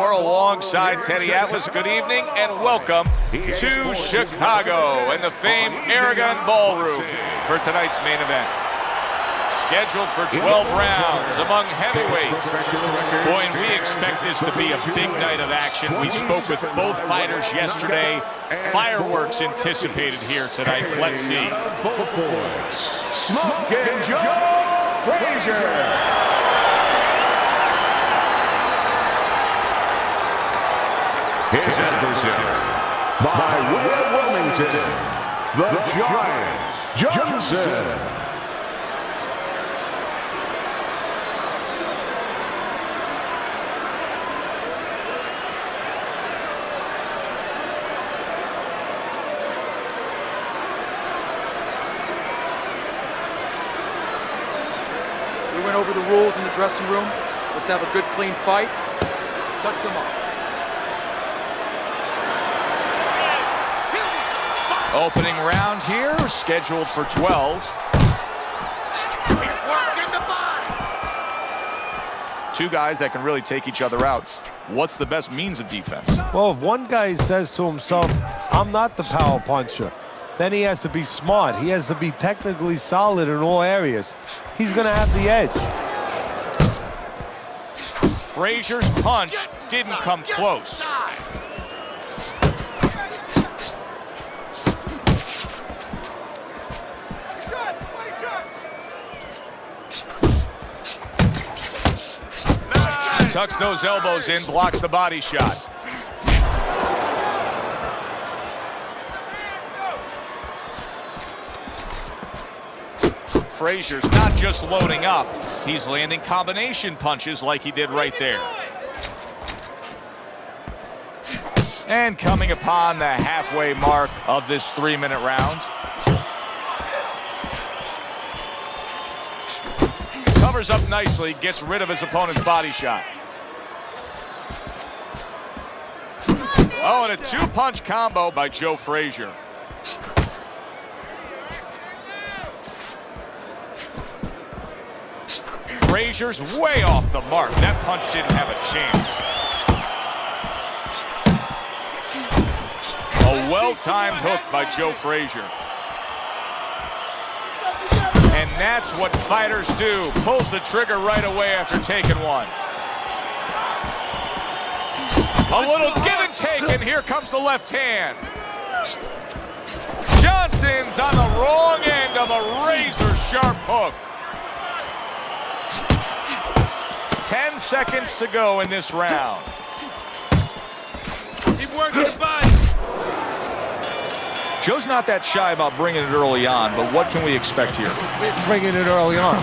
Moore alongside Teddy Atlas. Good evening and welcome to Chicago and the famed Aragon Ballroom for tonight's main event. Scheduled for 12 rounds among heavyweights. Boy, and we expect this to be a big night of action. We spoke with both fighters yesterday. Fireworks anticipated here tonight. Let's see. Smoke and Joe Frazier. His adversary, by way of Wilmington, the Giants, Johnson. We went over the rules in the dressing room. Let's have a good, clean fight. Touch them up. Opening round here, scheduled for 12. Two guys that can really take each other out. What's the best means of defense? Well, if one guy says to himself, I'm not the power puncher, then he has to be smart. He has to be technically solid in all areas. He's going to have the edge. Frazier's punch didn't come close. Tucks those elbows in, blocks the body shot. Frazier's not just loading up, he's landing combination punches like he did right there. And coming upon the halfway mark of this 3-minute round. Covers up nicely, gets rid of his opponent's body shot. Oh, and a two-punch combo by Joe Frazier. Frazier's way off the mark. That punch didn't have a chance. A well-timed hook by Joe Frazier. And that's what fighters do. Pulls the trigger right away after taking one. A little give and take, and here comes the left hand. Johnson's on the wrong end of a razor-sharp hook. 10 seconds to go in this round. Keep working your body. Joe's not that shy about bringing it early on, but what can we expect here? Bringing it early on.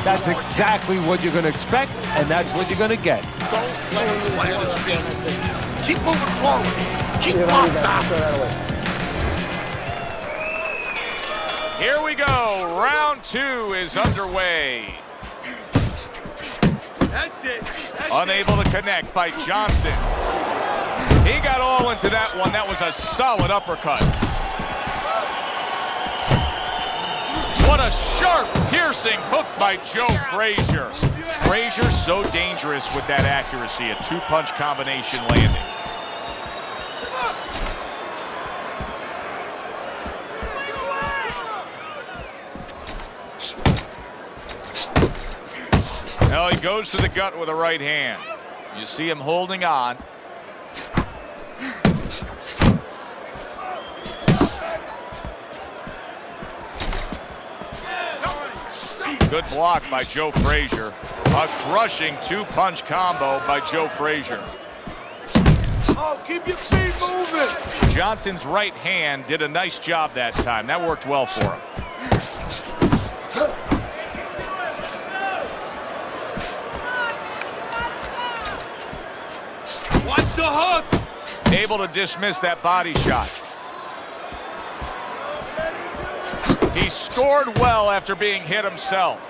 That's exactly what you're going to expect, and that's what you're going to get. Don't let him play on his feet. Keep moving forward. Keep locked down. Here we go. Round 2 is underway. That's it. Unable to connect by Johnson. He got all into that one. That was a solid uppercut. What a sharp, piercing hook by Joe Frazier. Frazier's so dangerous with that accuracy. A two-punch combination landing. Now he goes to the gut with a right hand. You see him holding on. Good block by Joe Frazier. A crushing two-punch combo by Joe Frazier. Oh, keep your feet moving. Johnson's right hand did a nice job that time. That worked well for him. Watch the hook. Able to dismiss that body shot. He scored well after being hit himself.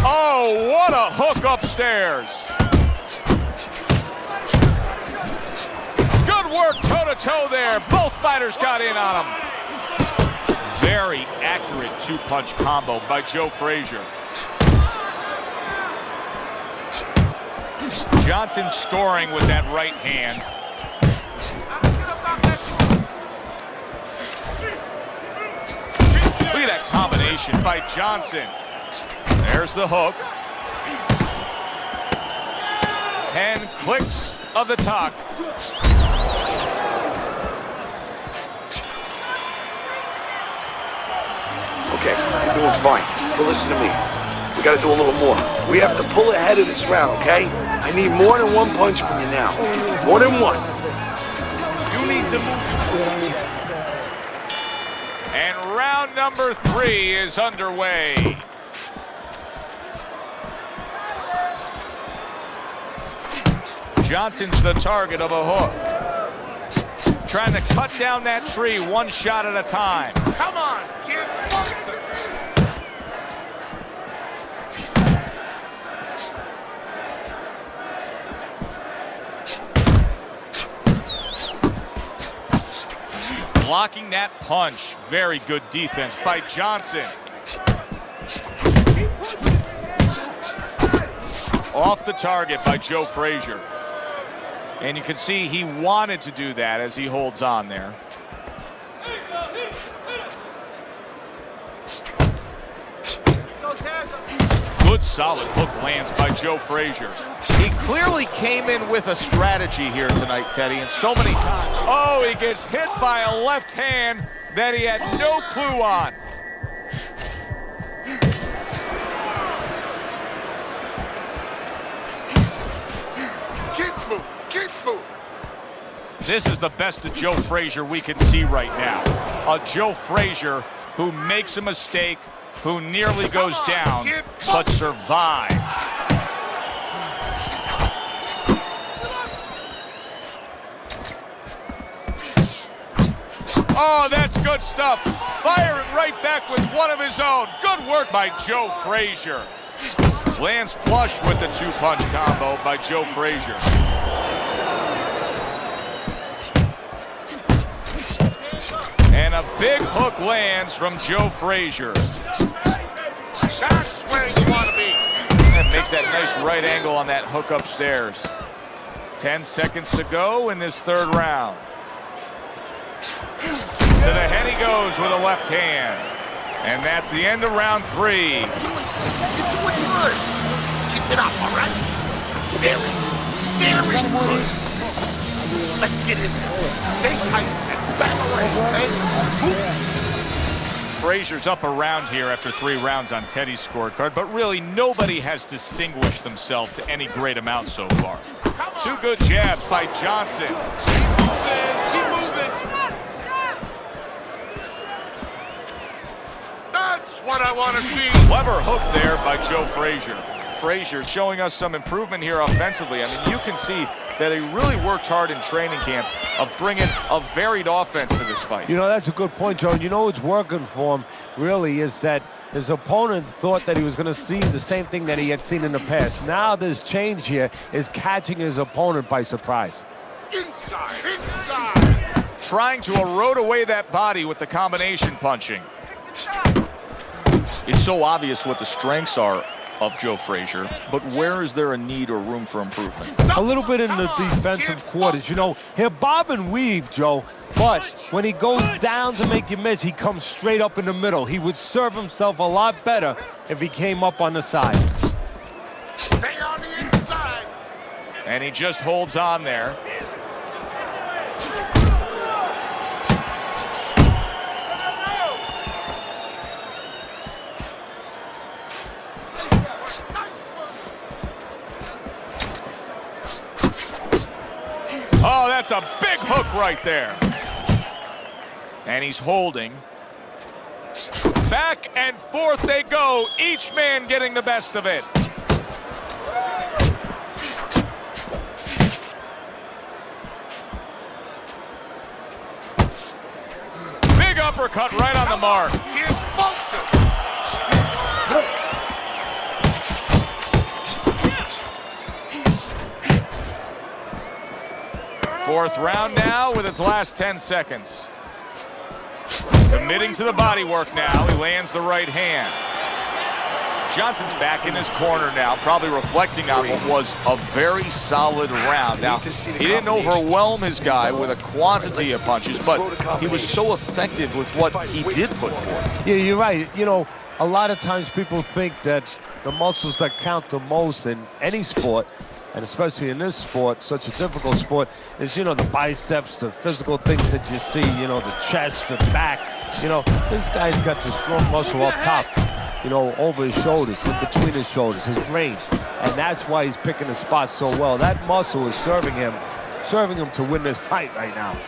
Oh, what a hook upstairs. Good work toe-to-toe there. Both fighters got in on him. Very accurate two-punch combo by Joe Frazier. Johnson scoring with that right hand. Look at that combination by Johnson. There's the hook. 10 clicks of the talk. Okay, you're doing fine. But listen to me. We gotta do a little more. We have to pull ahead of this round, okay? I need more than one punch from you now. More than one. You need to move. And round number 3 is underway. Johnson's the target of a hook. Trying to cut down that tree one shot at a time. Come on, kid. Blocking that punch. Very good defense by Johnson. Off the target by Joe Frazier. And you can see he wanted to do that as he holds on there. Good solid hook lands by Joe Frazier. He clearly came in with a strategy here tonight, Teddy, and so many times. Oh, he gets hit by a left hand that he had no clue on. Keep moving. Keep moving. This is the best of Joe Frazier we can see right now. A Joe Frazier who makes a mistake, who nearly goes down, but survives. Oh, that's good stuff. Firing right back with one of his own. Good work by Joe Frazier. Lands flush with the 2-punch combo by Joe Frazier. And a big hook lands from Joe Frazier. That's where you want to be. That makes that nice right angle on that hook upstairs. 10 seconds to go in this 3rd round. To the head he goes with a left hand. And that's the end of round 3. You're doing good. Keep it up, all right? Very good. Let's get in there. Stay tight and back away, okay? Move. Frazier's up around here after 3 rounds on Teddy's scorecard, but really nobody has distinguished themselves to any great amount so far. 2 good jabs by Johnson. Keep moving. That's what I want to see. Clever hook there by Joe Frazier. Frazier showing us some improvement here offensively. I mean, you can see that he really worked hard in training camp of bringing a varied offense to this fight. You know, that's a good point, Joe. You know what's working for him, really, is that his opponent thought that he was going to see the same thing that he had seen in the past. Now this change here is catching his opponent by surprise. Inside. Trying to erode away that body with the combination punching. It's so obvious what the strengths are of Joe Frazier, but where is there a need or room for improvement? A little bit in the defensive quarters. You know, he'll bob and weave, Joe, but when he goes down to make you miss, he comes straight up in the middle. He would serve himself a lot better if he came up on the side. Stay on the inside. And he just holds on there. Oh, that's a big hook right there. And he's holding. Back and forth they go, each man getting the best of it. Big uppercut right on the mark. Here's Bolton. 4th round now with its last 10 seconds. Committing to the body work now. He lands the right hand. Johnson's back in his corner now, probably reflecting on what was a very solid round. Now, he didn't overwhelm his guy with a quantity of punches, but he was so effective with what he did put forth. Yeah, you're right. You know, a lot of times people think that the muscles that count the most in any sport, and especially in this sport, such a difficult sport, is, you know, the biceps, the physical things that you see, you know, the chest, the back. You know, this guy's got the strong muscle up top, you know, over his shoulders, in between his shoulders, his brain. And that's why he's picking the spot so well. That muscle is serving him to win this fight right now.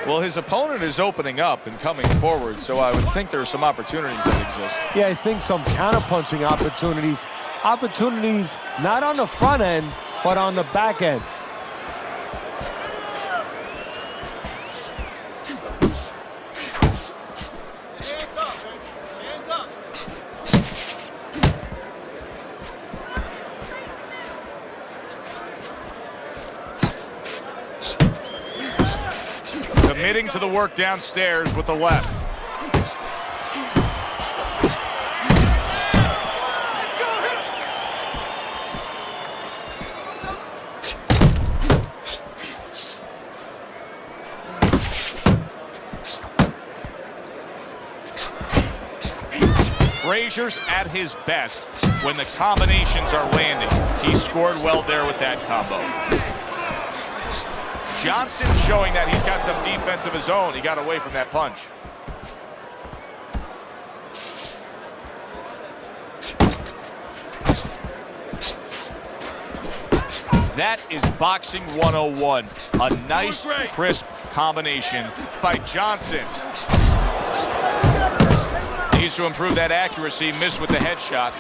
Well, his opponent is opening up and coming forward, so I would think there are some opportunities that exist. Yeah, I think some counter-punching opportunities. Opportunities not on the front end, but on the back end. Committing to the work downstairs with the left. Frazier's at his best when the combinations are landing. He scored well there with that combo. Johnson showing that he's got some defense of his own. He got away from that punch. That is boxing 101. A nice, crisp combination by Johnson. Needs to improve that accuracy. Missed with the headshot.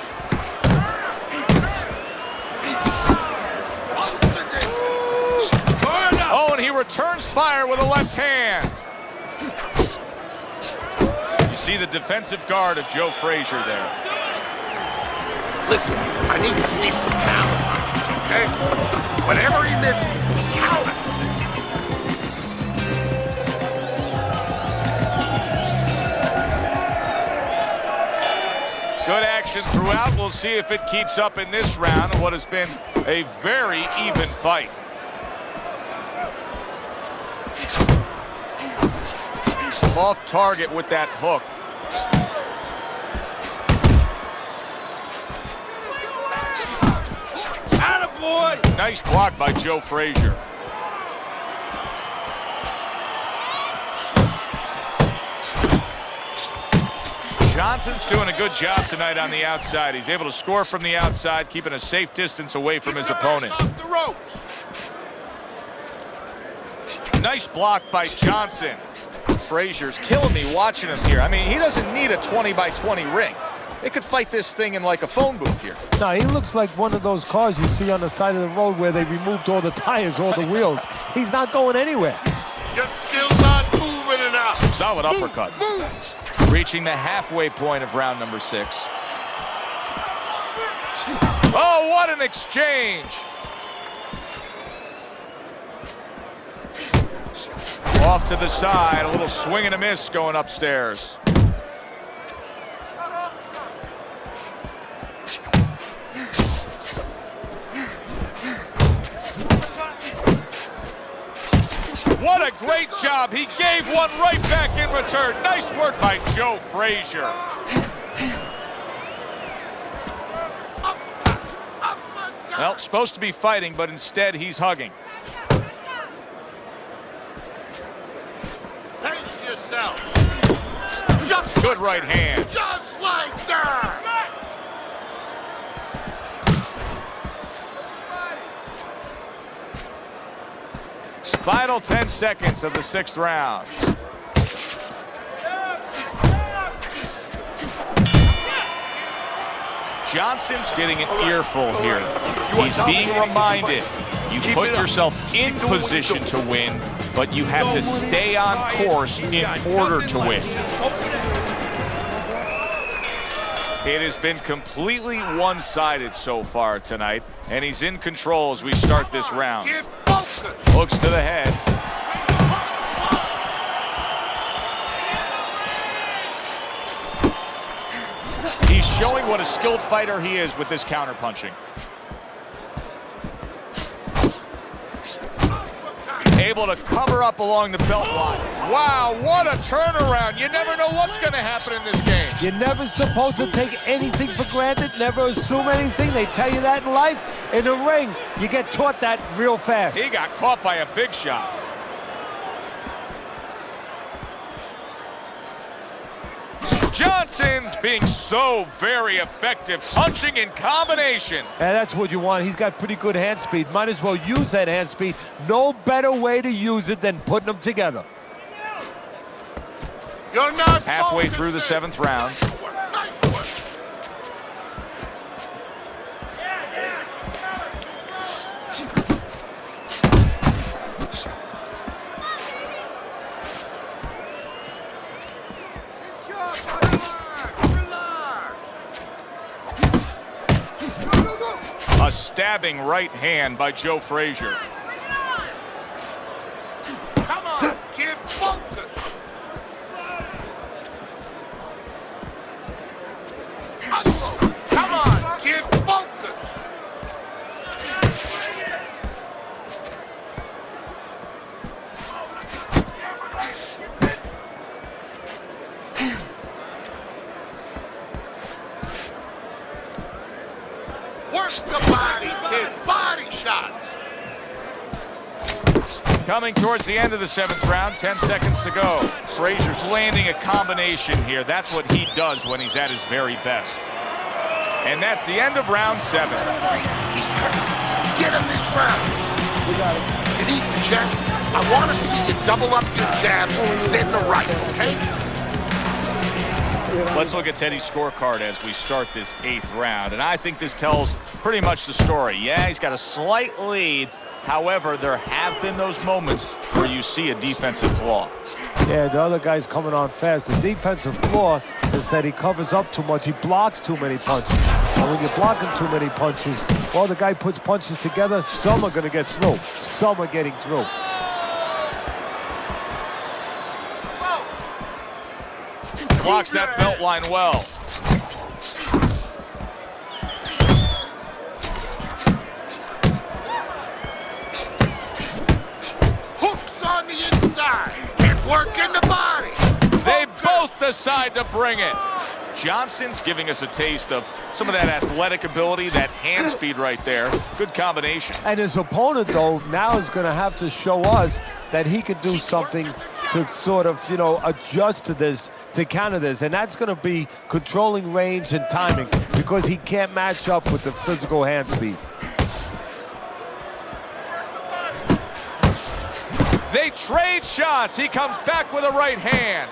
Oh, and he returns fire with a left hand. You see the defensive guard of Joe Frazier there. Listen, I need to see some talent, okay? Whatever he misses, count it. Good action throughout. We'll see if it keeps up in this round, what has been a very even fight. Off target with that hook. Attaboy! Nice block by Joe Frazier. Johnson's doing a good job tonight on the outside. He's able to score from the outside, keeping a safe distance away from his opponent. Nice block by Johnson. Frazier's killing me watching him here. I mean, he doesn't need a 20-by-20 ring. They could fight this thing in like a phone booth here. No, he looks like one of those cars you see on the side of the road where they removed all the tires, all the wheels. He's not going anywhere. You're still not moving enough. Solid uppercut. Reaching the halfway point of round number 6. Oh, what an exchange! Off to the side, a little swing and a miss going upstairs. What a great job. He gave one right back in return. Nice work by Joe Frazier. Well, supposed to be fighting, but instead he's hugging. Pace yourself. Good right hand. Just like that. Final 10 seconds of the 6th round. Johnson's getting an earful here. He's being reminded, you put yourself in position to win, but you have to stay on course in order to win. It has been completely one-sided so far tonight, and he's in control as we start this round. Hooks to the head. He's showing what a skilled fighter he is with this counterpunching. Able to cover up along the belt line. Wow, what a turnaround. You never know what's going to happen in this game. You're never supposed to take anything for granted, never assume anything. They tell you that in life. In the ring, you get taught that real fast. He got caught by a big shot. Johnson's being so very effective, punching in combination. And that's what you want. He's got pretty good hand speed. Might as well use that hand speed. No better way to use it than putting them together. You're not halfway through the 7th round. A stabbing right hand by Joe Frazier. Come on, kid, focus. Come on, kid, focus. Work the body, kid. Body shots. Coming towards the end of the 7th round, 10 seconds to go. Frazier's landing a combination here. That's what he does when he's at his very best. And that's the end of round 7. He's hurt. Get him this round. We got it. And Ethan, Jeff, I want to see you double up your jabs, then the right, okay? Let's look at Teddy's scorecard as we start this 8th round. And I think this tells pretty much the story. Yeah, he's got a slight lead. However, there have been those moments where you see a defensive flaw. Yeah, the other guy's coming on fast. The defensive flaw is that he covers up too much. He blocks too many punches. And when you're blocking too many punches, well, the guy puts punches together, some are going to get through. Some are getting through. Blocks that belt line well. Hooks on the inside. Can't work in the body. They both decide to bring it. Johnson's giving us a taste of some of that athletic ability, that hand speed right there. Good combination. And his opponent, though, now is going to have to show us that he could do something to sort of, you know, adjust to this, to counter this. And that's going to be controlling range and timing, because he can't match up with the physical hand speed. They trade shots. He comes back with a right hand.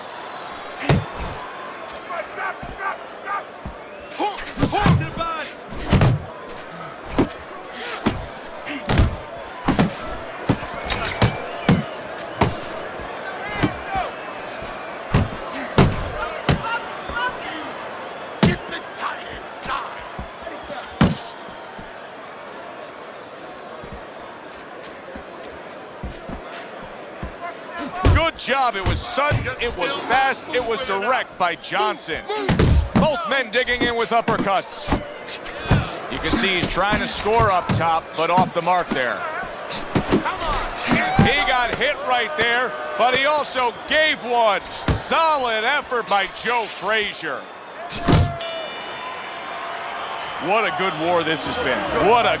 Good job. It was sudden, it was fast, it was direct by Johnson. Both men digging in with uppercuts. You can see he's trying to score up top, but off the mark there. He got hit right there, but he also gave one. Solid effort by Joe Frazier. What a good war this has been. What a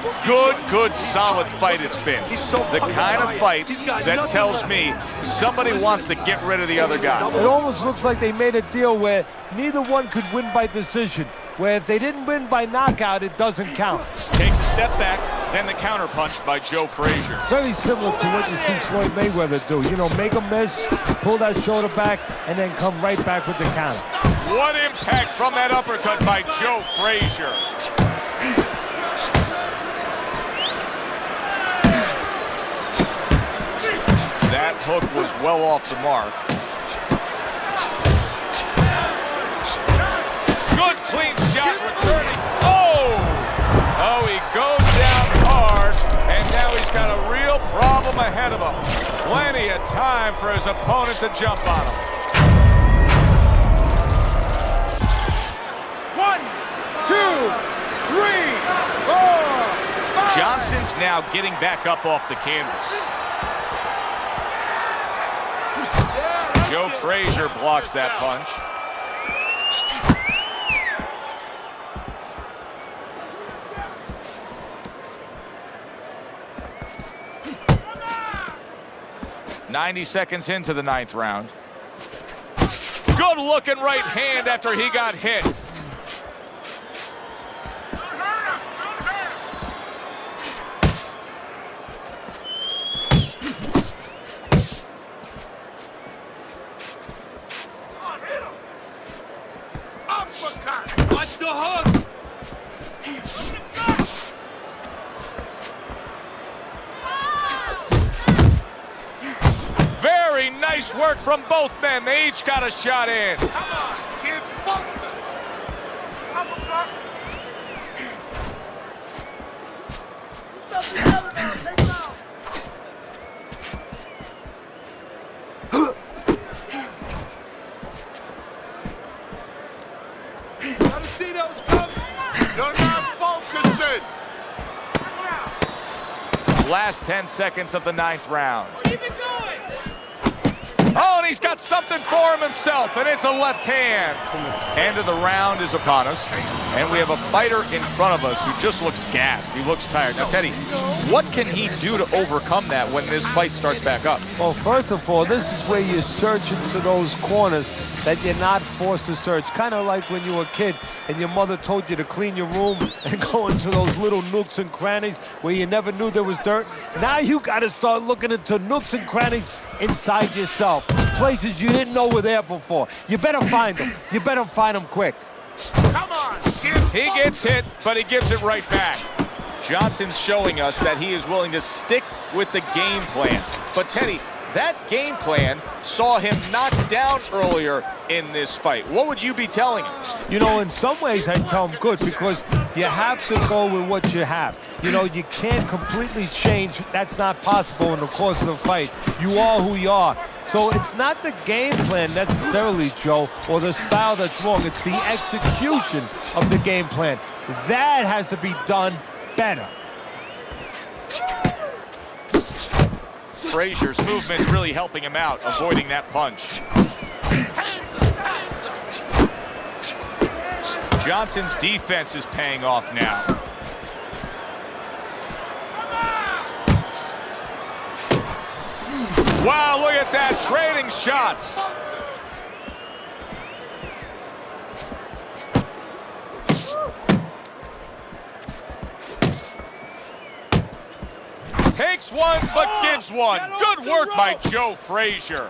good, solid fight it's been. The kind of fight that tells me somebody wants to get rid of the other guy. It almost looks like they made a deal where neither one could win by decision, where if they didn't win by knockout, it doesn't count. Takes a step back, then the counterpunch by Joe Frazier. Very similar to what you see Floyd Mayweather do. You know, make a miss, pull that shoulder back, and then come right back with the counter. What impact from that uppercut by Joe Frazier. That hook was well off the mark. Good clean shot returning. Oh, he goes down hard, and now he's got a real problem ahead of him. Plenty of time for his opponent to jump on him. Johnson's now getting back up off the canvas. Joe Frazier blocks that punch. "90 seconds into the 9th round. Good looking right hand after he got hit. Watch the hook! Very nice work from both men. They each got a shot in. Come on, kid, both of them. Uppercut. Gotta see those coming. You're not focusing. Last 10 seconds of the 9th round. Oh, and he's got something for him himself, and it's a left hand. End of the round is upon us, and we have a fighter in front of us who just looks gassed. He looks tired. Now, Teddy, what can he do to overcome that when this fight starts back up? Well, first of all, this is where you search into those corners that you're not forced to search. Kind of like when you were a kid and your mother told you to clean your room and go into those little nooks and crannies where you never knew there was dirt. Now you got to start looking into nooks and crannies inside yourself, places you didn't know were there before. You better find them. You better find them quick. Come on, kid. He gets hit, but he gives it right back. Johnson's showing us that he is willing to stick with the game plan. But Teddy, that game plan saw him knocked down earlier in this fight. What would you be telling him? You know, in some ways I tell him good, because you have to go with what you have. You know, you can't completely change. That's not possible in the course of the fight. You are who you are. So it's not the game plan necessarily, Joe, or the style that's wrong. It's the execution of the game plan. That has to be done better. Frazier's movement's really helping him out, avoiding that punch. Johnson's defense is paying off now. Wow, look at that, trading shots. Takes one, but gives one. Good work by Joe Frazier.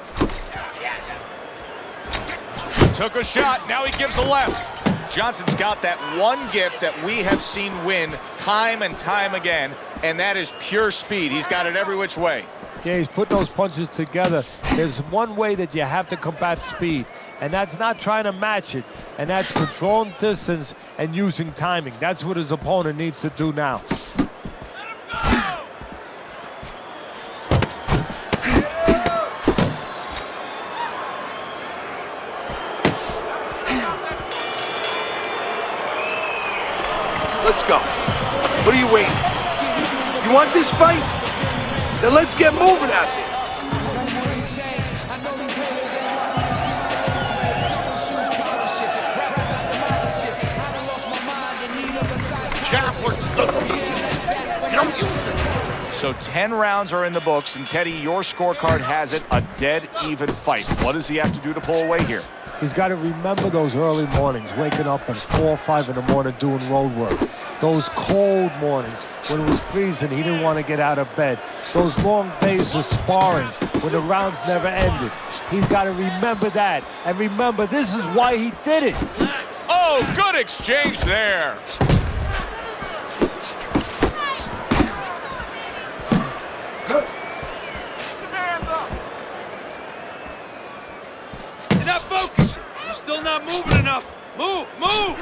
Took a shot, now he gives a left. Johnson's got that one gift that we have seen win time and time again, and that is pure speed. He's got it every which way. Yeah, he's putting those punches together. There's one way that you have to combat speed, and that's not trying to match it, and that's controlling distance and using timing. That's what his opponent needs to do now. Let's go. What are you waiting? You want this fight? Then let's get moving out there. So 10 rounds are in the books, and Teddy, your scorecard has it a dead even fight. What does he have to do to pull away here? He's got to remember those early mornings, waking up at 4 or 5 in the morning doing road work. Those cold mornings when it was freezing, he didn't want to get out of bed. Those long days of sparring when the rounds never ended. He's got to remember that. And remember, this is why he did it. Oh, good exchange there. You're not focusing. You're still not moving enough. Move, move.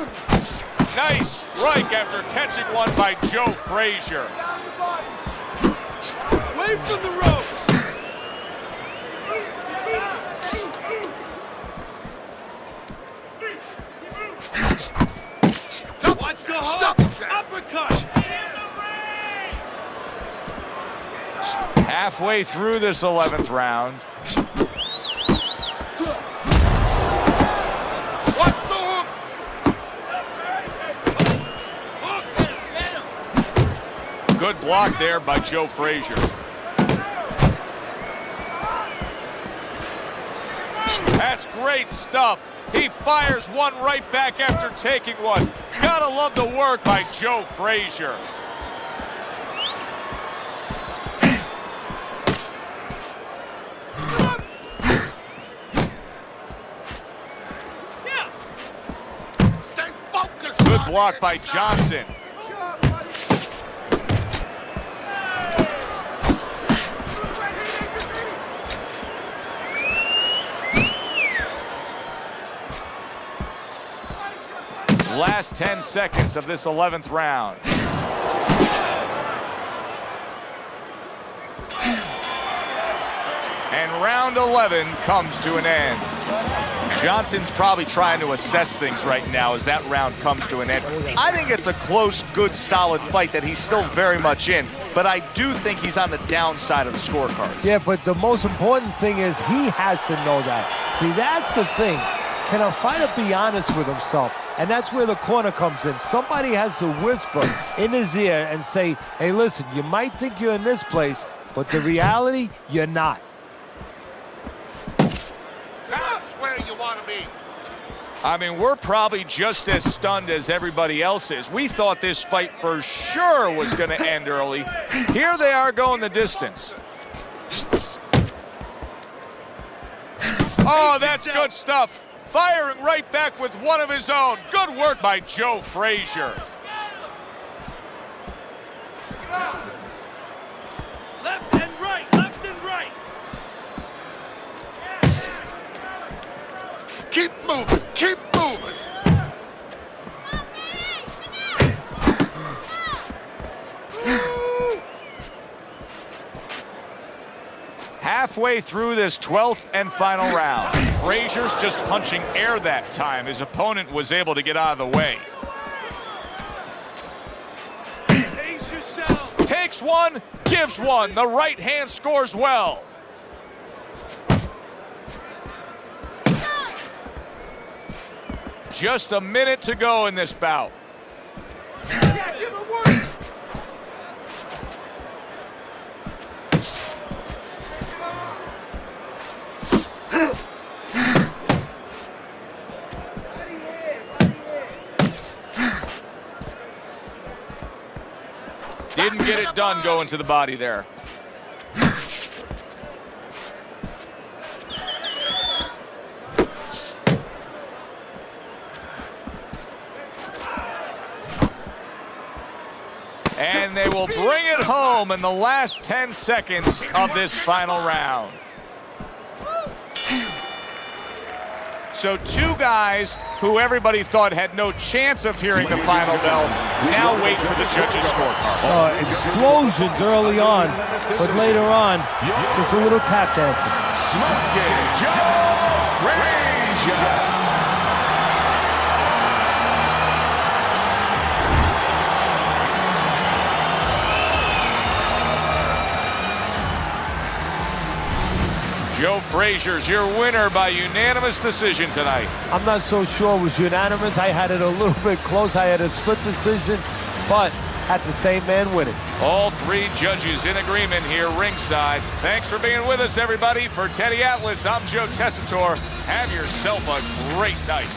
Nice strike after catching one by Joe Frazier. Away from the ropes. Watch the hook. Halfway through this 11th round. What's the hook? Good block there by Joe Frazier. That's great stuff. He fires one right back after taking one. Gotta love the work by Joe Frazier. Stay focused. Good block by Johnson. Last 10 seconds of this 11th round. And round 11 comes to an end. Johnson's probably trying to assess things right now as that round comes to an end. I think it's a close, good, solid fight that he's still very much in, but I do think he's on the downside of the scorecards. Yeah, but the most important thing is he has to know that. See, that's the thing. Can a fighter be honest with himself? And that's where the corner comes in. Somebody has to whisper in his ear and say, hey, listen, you might think you're in this place, but the reality, you're not. That's where you want to be. I mean, we're probably just as stunned as everybody else is. We thought this fight for sure was going to end early. Here they are going the distance. Oh, that's good stuff. Firing right back with one of his own. Good work by Joe Frazier. Left and right, left and right. Keep moving. Keep moving. Halfway through this 12th and final round. Frazier's just punching air that time. His opponent was able to get out of the way. Pace yourself. Takes one, gives one. The right hand scores well. Just a minute to go in this bout. Yeah, give it work. Didn't get it done going to the body there. And they will bring it home in the last 10 seconds of this final round. So two guys who everybody thought had no chance of hearing the final bell now wait for the judges' scorecard. Explosions early on, but later on, just a little tap dancing. Smoking Joe Frazier. Joe Frazier's your winner by unanimous decision tonight. I'm not so sure it was unanimous. I had it a little bit close. I had a split decision, but had the same man winning. All three judges in agreement here ringside. Thanks for being with us, everybody. For Teddy Atlas, I'm Joe Tessitore. Have yourself a great night.